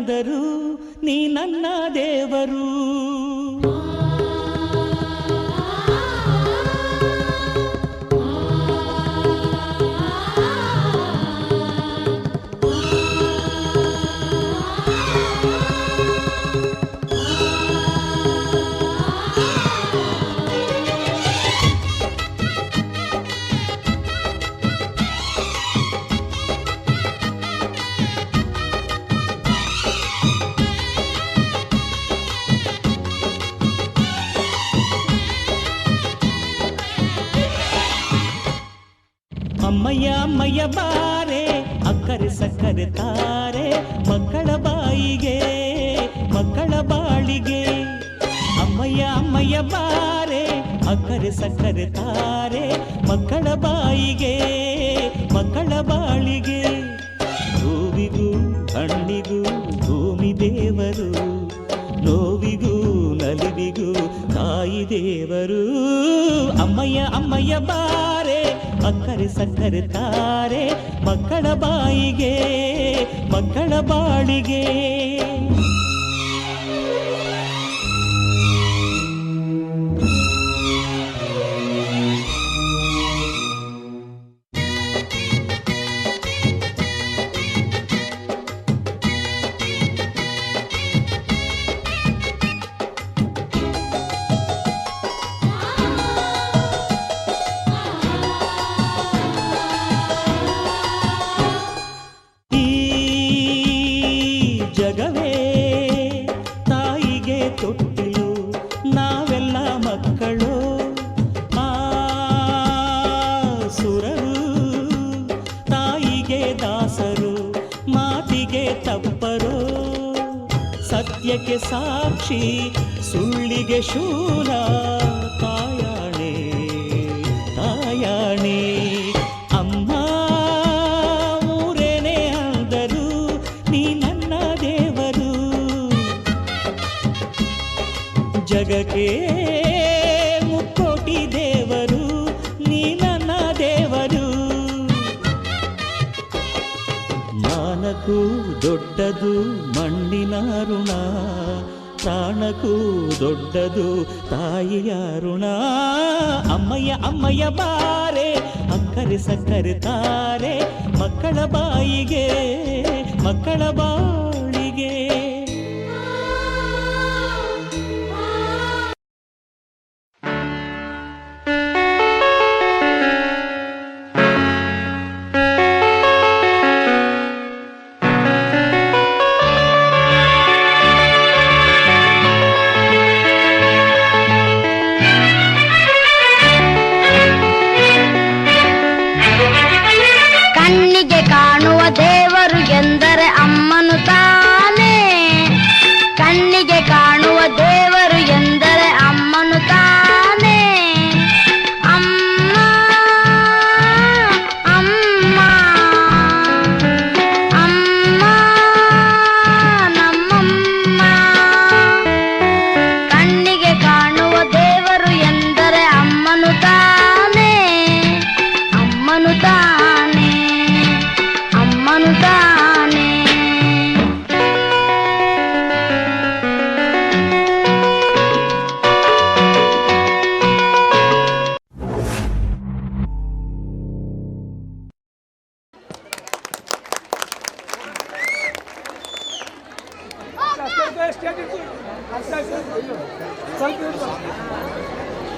ಅಂದರು ನೀ ನನ್ನ ದೇವರು. ಅಮ್ಮಯ್ಯ ಅಮ್ಮಯ್ಯ ಬಾರೆ ಅಕ್ಕರೆ ಸಕ್ಕರೆ ತಾರೆ ಮಕ್ಕಳ ಬಾಯಿಗೆ ಮಕ್ಕಳ ಬಾಳಿಗೆ. ಅಮ್ಮಯ್ಯ ಅಮ್ಮಯ್ಯ ಬಾರೆ ಅಕ್ಕರೆ ಸಕ್ಕರೆ ತಾರೆ ಮಕ್ಕಳ ಬಾಯಿಗೆ ಮಕ್ಕಳ ಬಾಳಿಗೆ. ಹೂವಿಗೂ ಹಣ್ಣಿಗೂ ಭೂಮಿ ದೇವರು, ನೋವಿಗೂ ನಲಿವಿಗೂ ತಾಯಿ ದೇವರು. ಅಮ್ಮಯ್ಯ ಅಮ್ಮಯ್ಯ ಬಾರೆ ಅಕ್ಕರೆ ಸಕ್ಕರೆ ತಾರೆ ಮಕ್ಕಳ ಬಾಯಿಗೆ ಮಕ್ಕಳ ಬಾಳಿಗೆ. ಜಗವೇ ತಾಯಿಗೆ ತೊಟ್ಟಿಲು, ನಾವೆಲ್ಲ ಮಕ್ಕಳು. ಆ ಸುರರು ತಾಯಿಗೆ ದಾಸರು, ಮಾತಿಗೆ ತಪ್ಪರು. ಸತ್ಯಕ್ಕೆ ಸಾಕ್ಷಿ ಸುಳ್ಳಿಗೆ ಶೂಲ, ತಾಯಾಣೆ ತಾಯಾಣೆ. ಅಮ್ಮ ಊರೇನೆ ಅಂದರು ನೀ ನನ್ನ ದೇವರು. ಜಗಕ್ಕೆ ಮುಕ್ಕೋಟಿ ದೇವರು ನೀ ನನ್ನ ದೇವರು. ಮಾನಕ್ಕೂ ದೊಡ್ಡದು ಮಣ್ಣಿನ ಋಣ, ಪ್ರಾಣಕ್ಕೂ ದೊಡ್ಡದು ತಾಯಿಯ ಋಣ. ಅಮ್ಮಯ್ಯ ಅಮ್ಮಯ್ಯ ಬಾರೆ ಅಕ್ಕರೆ ಸಕ್ಕರೆ ತಾರೆ ಮಕ್ಕಳ ಬಾಯಿಗೆ ಮಕ್ಕಳ ಬಾಳಿಗೆ.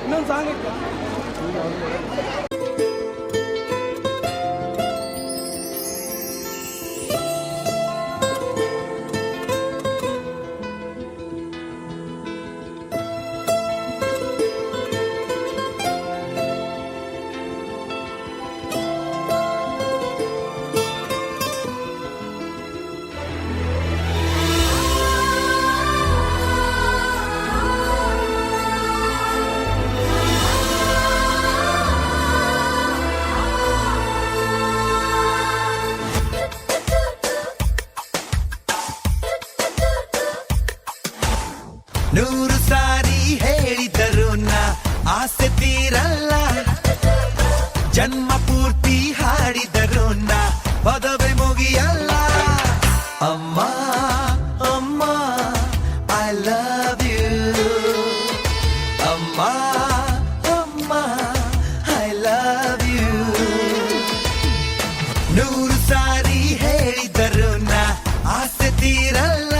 ಇನ್ನೊಂದು ಸಾಂಗ್ ಇತ್ತು. ನೂರು ಸಾರಿ ಹೇಳಿದರು ನಾ ಆಸೆ ತೀರಲ್ಲ, ಜನ್ಮ ಪೂರ್ತಿ ಹಾಡಿದರು ನಾ ಪದವೇ ಮುಗಿಯಲ್ಲ. ಅಮ್ಮ ನೂರು ಸಾರಿ ಹೇಳಿದರು ನಾ ಆಸೆ ತೀರಲ್ಲ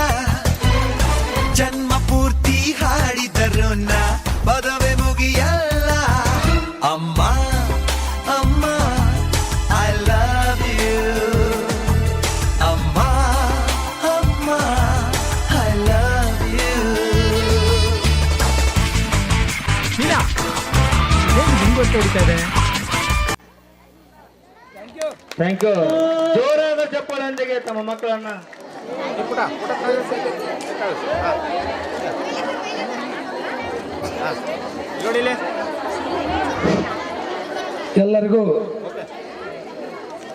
ಜನ್ಮ ಪೂರ್ತಿ ಹಾಡಿದರು ನಾ ಪದವೇ ಮುಗಿಯಲ್ಲ ಅಮ್ಮ ಅಮ್ಮ ಐ ಲವ್ ಯು ಅಮ್ಮ ಅಮ್ಮ ಐ ಲವ್ ಯು ನೀನಾ ಏನು ಹಿಂಗೆ ಗೊತ್ತು ಹೊಡಿತಾ ಇದೆ. Thank you. ಜೋರಾದ ಚಪ್ಪಾಳೆಯೊಂದಿಗೆ ತಮ್ಮ ಮಕ್ಕಳನ್ನ ಎಲ್ಲರಿಗೂ